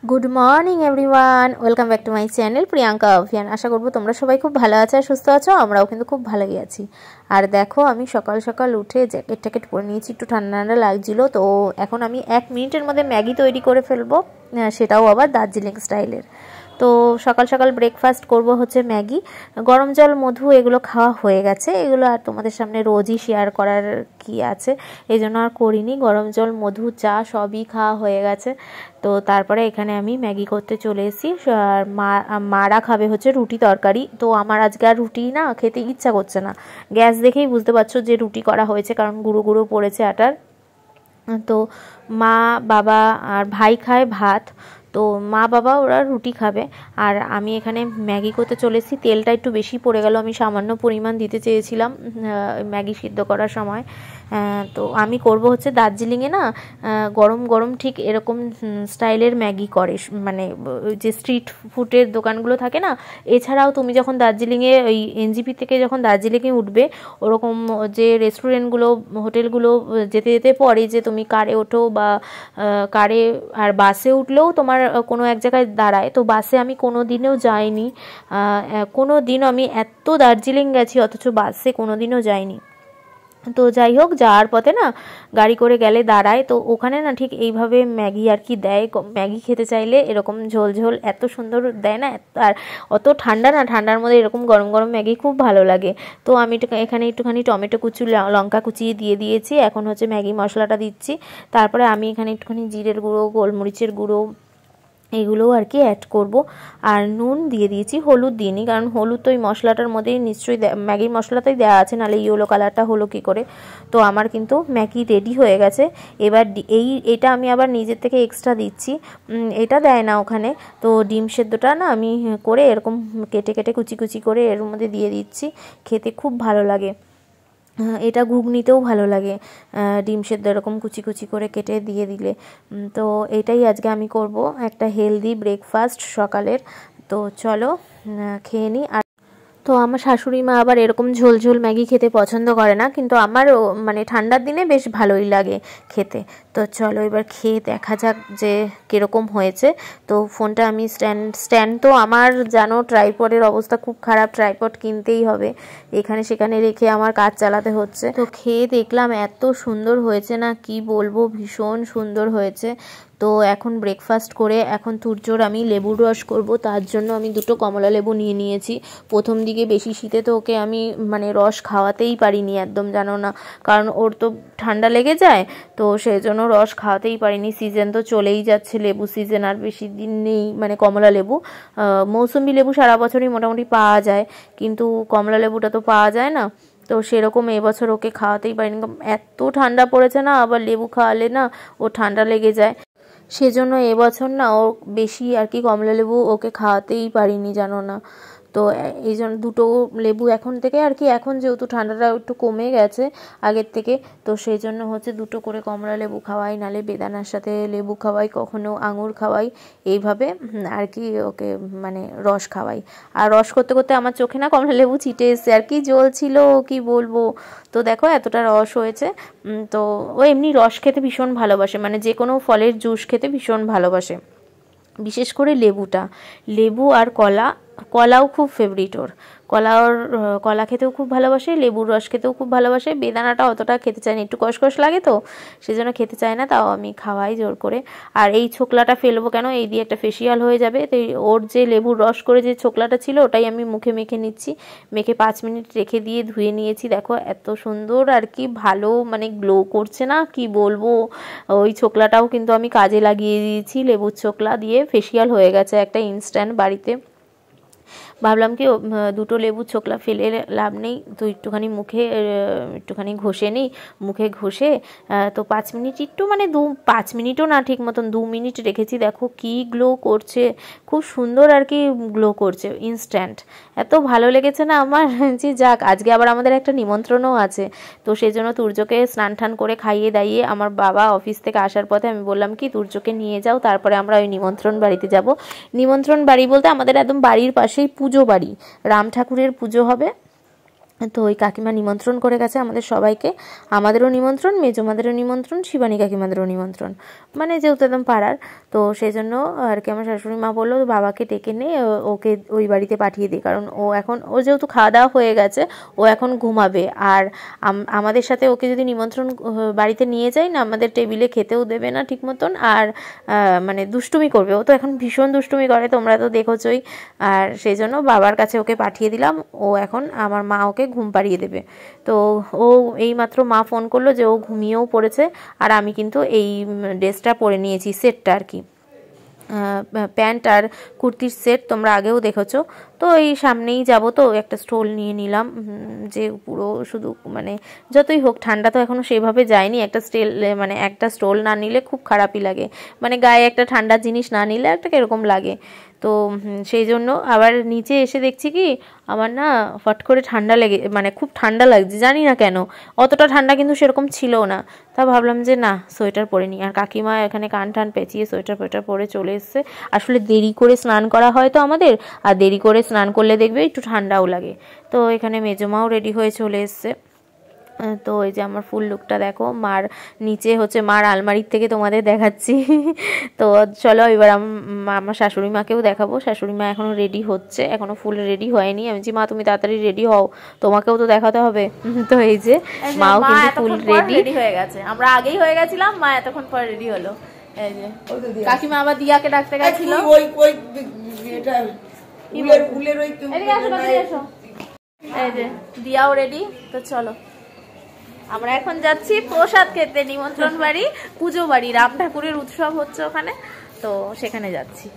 Good morning everyone, welcome back to my channel Priyanka Abhiyan. আশা করবো তোমরা সবাই খুব ভালো আছো আর সুস্থ আছো। আমরাও কিন্তু খুব ভালোই আছি। আর দেখো, আমি সকাল সকাল উঠে জ্যাকেট ট্যাকেট পরে নিয়েছি, একটু ঠান্ডা ঠান্ডা লাগছিলো। তো এখন আমি 1 মিনিটের মধ্যে ম্যাগি তৈরি করে ফেলবো, সেটাও আবার দার্জিলিং স্টাইলের। তো সকাল সকাল ব্রেকফাস্ট করব হচ্ছে ম্যাগি, গরম জল, মধু এগুলো খাওয়া হয়ে গেছে। এগুলো আর তোমাদের সামনে রোজই শেয়ার করার কি আছে, এই জন্য আর করিনি। গরম জল, মধু, চা সবই খাওয়া হয়ে গেছে। তো তারপরে এখানে আমি ম্যাগি করতে চলে এসেছি। আর মারা খাবে হচ্ছে রুটি তরকারি। তো আমার আজকে আর রুটি না খেতে ইচ্ছা করছে না। গ্যাস দেখেই বুঝতে পারছো যে রুটি করা হয়েছে, কারণ গুঁড়ো গুঁড়ো পড়েছে আটার। তো মা, বাবা আর ভাই খায় ভাত। তো মা বাবা ওরা রুটি খাবে, আর আমি এখানে ম্যাগি করতে চলে এসেছি। তেলটা একটু বেশি পড়ে গেল, আমি সামান্য পরিমাণ দিতে চেয়েছিলাম ম্যাগি সিদ্ধ করার সময়। তো আমি করব হচ্ছে দার্জিলিংয়ে না গরম গরম ঠিক এরকম স্টাইলের ম্যাগি করে, মানে যে স্ট্রিট ফুডের দোকানগুলো থাকে না। এছাড়াও তুমি যখন দার্জিলিংয়ে ওই এনজিপি থেকে যখন দার্জিলিংয়ে উঠবে, ওরকম যে রেস্টুরেন্টগুলো, হোটেলগুলো যেতে যেতে পরে যে তুমি কারে ওঠো বা কারে আর বাসে উঠলেও তোমার কোনো এক জায়গায় দাঁড়ায়। তো বাসে আমি কোনো দিনও যাইনি, কোনো দিনও আমি এত দার্জিলিং গেছি অথচ বাসে কোনো দিনও যাইনি। তো যাই হোক, যাওয়ার পথে না গাড়ি করে গেলে দাঁড়ায়, তো ওখানে না ঠিক এইভাবে ম্যাগি আর কি দেয়। ম্যাগি খেতে চাইলে এরকম ঝোল ঝোল এত সুন্দর দেয় না, আর অত ঠান্ডা না, ঠান্ডার মধ্যে এরকম গরম গরম ম্যাগি খুব ভালো লাগে। তো আমি এখানে একটুখানি টমেটো কুচি, লঙ্কা কুচিয়ে দিয়ে দিয়েছি। এখন হচ্ছে ম্যাগি মশলাটা দিচ্ছি। তারপরে আমি এখানে একটুখানি জিরের গুঁড়ো, গোলমরিচের গুঁড়ো এগুলোও আর কি অ্যাড করব। আর নুন দিয়ে দিয়েছি, হলুদ দিইনি, কারণ হলুদ তো ওই মশলাটার মধ্যেই নিশ্চয়ই ম্যাগির মশলাতেই দেওয়া আছে, নাহলে ইয়েলো কালারটা হলো কী করে। তো আমার কিন্তু ম্যাগি রেডি হয়ে গেছে। এবার এটা আমি আবার নিজের থেকে এক্সট্রা দিচ্ছি, এটা দেয় না ওখানে। তো ডিম সেদ্ধটা না আমি করে এরকম কেটে কেটে কুচি কুচি করে এর মধ্যে দিয়ে দিচ্ছি, খেতে খুব ভালো লাগে। এটা ঘুগনিতেও ভালো লাগে, ডিম সেদ্ধ এরকম কুচি কুচি করে কেটে দিয়ে দিলে। তো এটাই আজকে আমি করব, একটা হেলদি ব্রেকফাস্ট সকালের। তো চলো খেয়ে নিই। আর তো আমার শাশুড়ি মা আবার এরকম ঝোল ঝোল ম্যাগি খেতে পছন্দ করে না, কিন্তু আমার মানে ঠান্ডার দিনে বেশ ভালোই লাগে খেতে। তো চলো এবার খেয়ে দেখা যাক যে কীরকম হয়েছে। তো ফোনটা আমি স্ট্যান্ড তো আমার জানো ট্রাইপডের অবস্থা খুব খারাপ, ট্রাইপড কিনতেই হবে, এখানে সেখানে রেখে আমার কাজ চালাতে হচ্ছে। তো খেয়ে দেখলাম এত সুন্দর হয়েছে না, কি বলবো, ভীষণ সুন্দর হয়েছে। তো এখন ব্রেকফাস্ট করে এখন তুর্যর আমি লেবুর রস করব, তার জন্য আমি 2টো কমলা লেবু নিয়ে নিয়েছি। প্রথম দিকে বেশি শীতে তো ওকে আমি মানে রস খাওয়াতেই পারিনি একদম, জানো না, কারণ ওর তো ঠান্ডা লেগে যায়। তো সেই জন্য রস খাওয়াতেই পারিনি। সিজন তো চলেই যাচ্ছে, লেবু সিজন আর বেশি দিন নেই, মানে কমলা লেবু। মৌসুমি লেবু সারা বছরই মোটামুটি পাওয়া যায়, কিন্তু কমলা লেবুটা তো পাওয়া যায় না। তো সেরকম এবছর ওকে খাওয়াতেই পারিনি, এত ঠান্ডা পড়েছে না, আবার লেবু খাওয়ালে না ও ঠান্ডা লেগে যায়। সেজন্য এবছর না ও বেশি আর কি কমলা লেবু ওকে খাওয়াতেই পারিনি, জানো না। তো এই জন্য 2টো লেবু এখন থেকে আর কি, এখন যেহেতু ঠান্ডাটা একটু কমে গেছে আগের থেকে, তো সেই জন্য হচ্ছে 2টো করে কমলা লেবু খাওয়াই, নালে বেদানার সাথে লেবু খাওয়াই, কখনো আঙুর খাওয়াই, এইভাবে আর কি ওকে মানে রস খাওয়াই। আর রস করতে করতে আমার চোখে না কমলা লেবু ছিটে এসছে, আর কি জ্বলছিল কি বলবো। তো দেখো এতটা রস হয়েছে। তো ও এমনি রস খেতে ভীষণ ভালোবাসে, মানে যে কোনো ফলের জুস খেতে ভীষণ ভালোবাসে, বিশেষ করে লেবুটা। লেবু আর কলাও খুব ফেভারিট ওর। কলা খেতেও খুব ভালোবাসে, লেবুর রস খেতেও খুব ভালোবাসে। বেদানাটা অতটা খেতে চায় না, একটু কষকষ লাগে, তো সেজন্য খেতে চায় না, তাও আমি খাওয়াই জোর করে। আর এই ছোকলাটা ফেলবো কেন, এই দিয়ে একটা ফেসিয়াল হয়ে যাবে। তো ওর যে লেবুর রস করে যে ছোকলাটা ছিল ওটাই আমি মুখে মেখে নিচ্ছি, মেখে 5 মিনিট রেখে দিয়ে ধুয়ে নিয়েছি। দেখো এত সুন্দর আর কি ভালো মানে গ্লো করছে না, কি বলবো। ওই ছোকলাটাও কিন্তু আমি কাজে লাগিয়ে দিয়েছি, লেবুর ছোকলা দিয়ে ফেসিয়াল হয়ে গেছে একটা ইনস্ট্যান্ট বাড়িতে। ভাবলাম কি 2টো লেবুর ছোকলা ফেলে লাভ নেই, তো একটুখানি মুখে একটুখানি ঘষে নিই, মুখে ঘষে। তো 5 মিনিট একটু মানে 5 মিনিটও না, ঠিক মতন 2 মিনিট রেখেছি। দেখো কি গ্লো করছে, খুব সুন্দর আর কি গ্লো করছে ইনস্ট্যান্ট। এত ভালো লেগেছে না আমার, যে যাক আজকে আবার আমাদের একটা নিমন্ত্রণও আছে। তো সেই জন্য তুর্যকে স্নান টান করে খাইয়ে দাইয়ে আমার বাবা অফিস থেকে আসার পথে আমি বললাম কি তুর্যকে নিয়ে যাও, তারপরে আমরা ওই নিমন্ত্রণ বাড়িতে যাব। নিমন্ত্রণ বাড়ি বলতে আমাদের একদম বাড়ির পাশেই পুজো বাড়ি, রাম ঠাকুরের পুজো হবে। তো ওই কাকিমা নিমন্ত্রণ করে গেছে আমাদের সবাইকে, আমাদেরও নিমন্ত্রণ, মেজমাদেরও নিমন্ত্রণ, শিবানী কাকিমাদেরও নিমন্ত্রণ, মানে যেহেতু একদম পাড়ার। তো সেই জন্য আর কি আমার শাশুড়ি মা বললো বাবাকে ডেকে নে, ওকে ওই বাড়িতে পাঠিয়ে দিই, কারণ ও যেহেতু খাওয়া দাওয়া হয়ে গেছে, ও এখন ঘুমাবে। আর আমাদের সাথে ওকে যদি নিমন্ত্রণ বাড়িতে নিয়ে যাই না, আমাদের টেবিলে খেতেও দেবে না ঠিক মতন, আর মানে দুষ্টুমি করবে। ও তো এখন ভীষণ দুষ্টুমি করে, তোমরা তো দেখোছই। আর সেই জন্য বাবার কাছে ওকে পাঠিয়ে দিলাম। ও এখন আমার মা ওকে ঘুম পাড়িয়ে দেবে। তো ও এইমাত্র মা ফোন করলো যে ও ঘুমিয়েও পড়েছে। আর আমি কিন্তু এই ড্রেসটা পরে নিয়েছি, সেটটা আর কি, প্যান্ট আর কুর্তির সেট, তোমরা আগেও দেখেছো। তো এই সামনেই যাব, তো একটা স্টোল নিয়ে নিলাম, যে পুরো শুধু মানে যতই হোক ঠান্ডা তো এখনও সেভাবে যায়নি, একটা স্টোল না নিলে খুব খারাপই লাগে, মানে গায়ে একটা ঠান্ডার জিনিস না নিলে একটা কিরকম লাগে। তো সেই জন্য আবার নিচে এসে দেখছি কি আমার না ফট করে ঠান্ডা লেগে, মানে খুব ঠান্ডা লাগছে, জানি না কেন, অতটা ঠান্ডা কিন্তু সেরকম ছিল না। তা ভাবলাম যে না সোয়েটার পরে নিই, আর কাকিমা এখানে কান টান পেঁচিয়ে সোয়েটার পরে চলে এসছে। আসলে দেরি করে স্নান করা হয় তো আমাদের, আর দেরি করে স্নান করলে দেখবে একটু ঠান্ডাও লাগে। তো এখানে মেজমাও রেডি হয়ে চলে এসছে। তো এই যে আমার ফুল লুকটা দেখো, মার নিচে হচ্ছে মার আলমারির থেকে তোমাদের দেখাচ্ছি। তো চলো এবার আমার শাশুড়ি মাকেও দেখাবো। শাশুড়ি মা এখনো রেডি হচ্ছে, এখনো ফুল রেডি হয়নি। আমি বলছি মা তুমি তাড়াতাড়ি রেডি হও, তোমাকেও তো দেখাতে হবে। তো এই যে মাও কিন্তু ফুল রেডি হয়ে গেছে, আমরা আগেই হয়ে গেছিলাম, মা এতক্ষণ পর রেডি হলো। এই যে কাকিমা আবার দিয়াকে ডাকতে গেছিল। এই যে দিয়াও রেডি। তো চলো আমরা এখন যাচ্ছি প্রসাদ খেতে, নিমন্ত্রণ বাড়ি, পুজো বাড়ি, রাম ঠাকুরের উৎসব হচ্ছে ওখানে, তো সেখানে যাচ্ছি।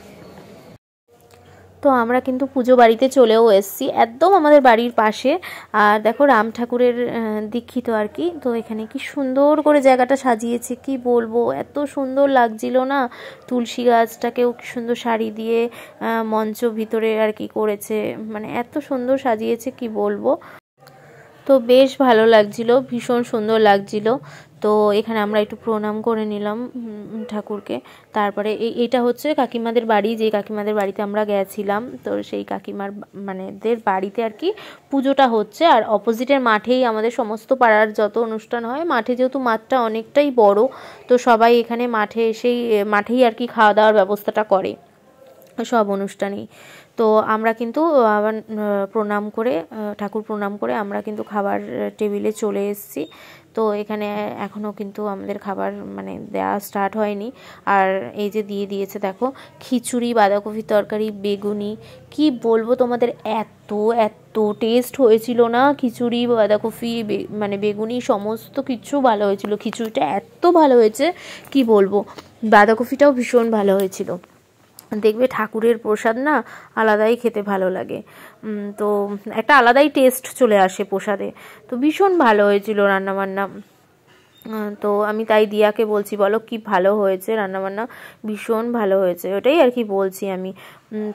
তো আমরা কিন্তু পুজো বাড়িতে চলেও এসেছি, একদম আমাদের বাড়ির পাশে। আর দেখো রাম ঠাকুরের দীক্ষিত আর কি। তো এখানে কি সুন্দর করে জায়গাটা সাজিয়েছে, কি বলবো, এত সুন্দর লাগছিল না। তুলসী গাছটাকেও কি সুন্দর শাড়ি দিয়ে মঞ্চ ভিতরে আর কি করেছে, মানে এত সুন্দর সাজিয়েছে কি বলবো। তো বেশ ভালো লাগছিল, ভীষণ সুন্দর লাগছিল। তো এখানে আমরা একটু প্রণাম করে নিলাম ঠাকুরকে। তারপরে এইটা হচ্ছে কাকিমাদের বাড়ি, যে কাকিমাদের বাড়িতে আমরা গেছিলাম। তো সেই কাকিমার দের বাড়িতে আর কি পুজোটা হচ্ছে। আর অপোজিটের মাঠেই আমাদের সমস্ত পাড়ার যত অনুষ্ঠান হয়, মাঠে যেহেতু মাঠটা অনেকটাই বড়, তো সবাই এখানে মাঠেই আর কি খাওয়া দাওয়ার ব্যবস্থাটা করে সব অনুষ্ঠানেই। তো আমরা কিন্তু আবার ঠাকুর প্রণাম করে আমরা কিন্তু খাবার টেবিলে চলে এসেছি। তো এখানে এখনও কিন্তু আমাদের খাবার দেওয়া স্টার্ট হয়নি। আর এই যে দিয়েছে দেখো, খিচুড়ি, বাঁধাকপি তরকারি, বেগুনি, কি বলবো তোমাদের, এত টেস্ট হয়েছিল না। খিচুড়ি, বাঁধাকপি, বেগুনি সমস্ত কিছু ভালো হয়েছিল। খিচুড়িটা এত ভালো হয়েছে কি বলবো, বাঁধাকপিটাও ভীষণ ভালো হয়েছিল। দেখবে ঠাকুরের প্রসাদ না আলাদাই খেতে ভালো লাগে, তো একটা আলাদাই টেস্ট চলে আসে প্রসাদে। তো ভীষণ ভালো হয়েছিল রান্নাবান্না। তো আমি তাই দিয়াকে বলছি, বলো কি ভালো হয়েছে রান্নাবান্না, ভীষণ ভালো হয়েছে, ওটাই আর কি বলছি আমি।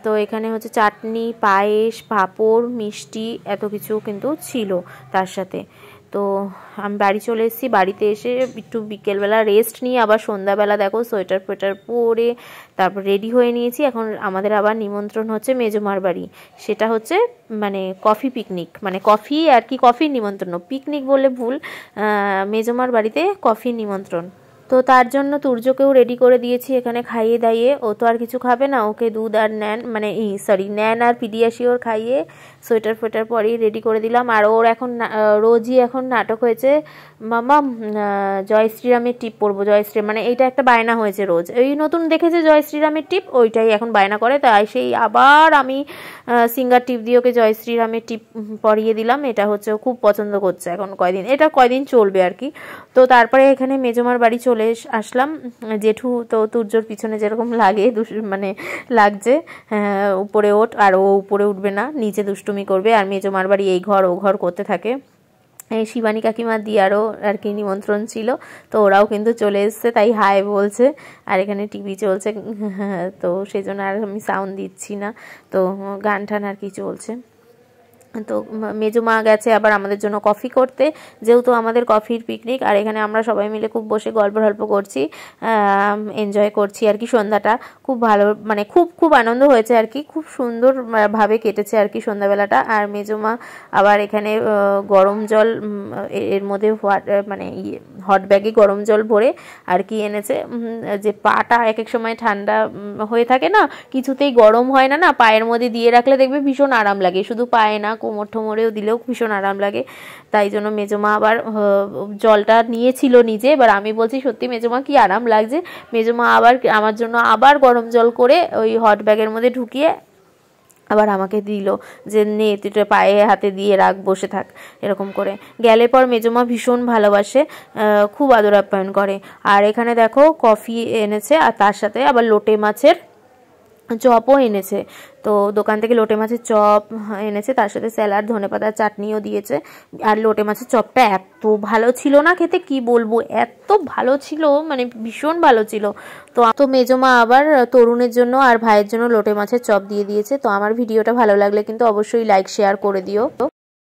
তো এখানে হচ্ছে চাটনি, পায়েস, পাঁপড়, মিষ্টি, এত কিছু কিন্তু ছিল তার সাথে। তো আমি বাড়ি চলে এসেছি, বাড়িতে এসে একটু বিকেলবেলা রেস্ট নিয়ে আবার সন্ধ্যাবেলা দেখো সোয়েটার পরে তারপর রেডি হয়ে নিয়েছি। এখন আমাদের আবার নিমন্ত্রণ হচ্ছে মেজমার বাড়ি, সেটা হচ্ছে কফি পিকনিক, কফি আর কি, কফির নিমন্ত্রণ, পিকনিক বললে ভুল, মেজমার বাড়িতে কফির নিমন্ত্রণ। তো তার জন্য তুর্যকেও রেডি করে দিয়েছি এখানে খাইয়ে দাইয়ে। ও তো আর কিছু খাবে না, ওকে দুধ আর ন্যান আর পিডিয়াশিওর খাইয়ে সোয়েটার পরেই রেডি করে দিলাম। আর ওর এখন রোজই এখন নাটক হয়েছে, মামা জয় শ্রীরামের টিপ পরবো, এইটা একটা বায়না হয়েছে রোজ, এই নতুন দেখেছে জয় শ্রীরামের টিপ, ওইটাই এখন বায়না করে। তাই সেই আবার আমি সিঙ্গার টিপ দিয়ে ওকে জয় শ্রীরামের টিপ পরিয়ে দিলাম। এটা হচ্ছে ও খুব পছন্দ করছে এখন কয়দিন চলবে আর কি। তো তারপরে এখানে মেজমার বাড়ি চলে আসলাম। জেঠু তো তুর্যর পিছনে যেরকম লাগে লাগছে, উপরে ওঠ, আর ও উপরে উঠবে না, নিচে দুষ্টুমি করবে। আর মেজমার বাড়ি এই ঘর ও ঘর করতে থাকে। এই শিবানী কাকিমা দিয়ারও আর কি নিমন্ত্রণ ছিল, তো ওরাও কিন্তু চলে এসছে, তাই হাই বলছে। আর এখানে টিভি চলছে, তো সেই জন্য আর আমি সাউন্ড দিচ্ছি না, তো গান টান আর কি চলছে। তো মেজো মা গেছে আবার আমাদের জন্য কফি করতে, যেহেতু আমাদের কফির পিকনিক। আর এখানে আমরা সবাই মিলে খুব বসে গল্প করছি, এনজয় করছি আর কি। সন্ধ্যাটা খুব ভালো, মানে খুব খুব আনন্দ হয়েছে আর কি, খুব সুন্দর ভাবে কেটেছে আর কি সন্ধ্যাবেলাটা। আর মেজো মা আবার এখানে গরম জল এর মধ্যে মানে হট ব্যাগে গরম জল ভরে আর কি এনেছে, যে পাটা এক এক সময় ঠান্ডা হয়ে থাকে না, কিছুতেই গরম হয় না, পায়ের মধ্যে দিয়ে রাখলে দেখবে ভীষণ আরাম লাগে, শুধু পায়ে না কোমর ঠোমরেও দিলেও ভীষণ আরাম লাগে। তাই জন্য মেজমা আবার জলটা নিয়েছিল নিজে। এবার আমি বলছি সত্যি মেজমা কি আরাম লাগছে। মেজমা আবার আমার জন্য আবার গরম জল করে ওই হট ব্যাগের মধ্যে ঢুকিয়ে আবার আমাকে দিল, যে নে তুই পায়ে হাতে দিয়ে রাখ, বসে থাক, এরকম করে। গেলে পর মেজমা ভীষণ ভালোবাসে, খুব আদর আপ্যায়ন করে। আর এখানে দেখো কফি এনেছে, আর তার সাথে আবার লোটে মাছের চপও এনেছে। তো দোকান থেকে লোটে মাছের চপ এনেছে, তার সাথে স্যালাড, ধনেপাতার চাটনিও দিয়েছে। আর লোটে মাছের চপটা এত ভালো ছিল না খেতে, কি বলবো, এত ভালো ছিল, মানে ভীষণ ভালো ছিল। তো মেজমা আবার তরুণের জন্য আর ভাইয়ের জন্য লোটে মাছের চপ দিয়ে দিয়েছে। তো আমার ভিডিওটা ভালো লাগলে কিন্তু অবশ্যই লাইক শেয়ার করে দিও।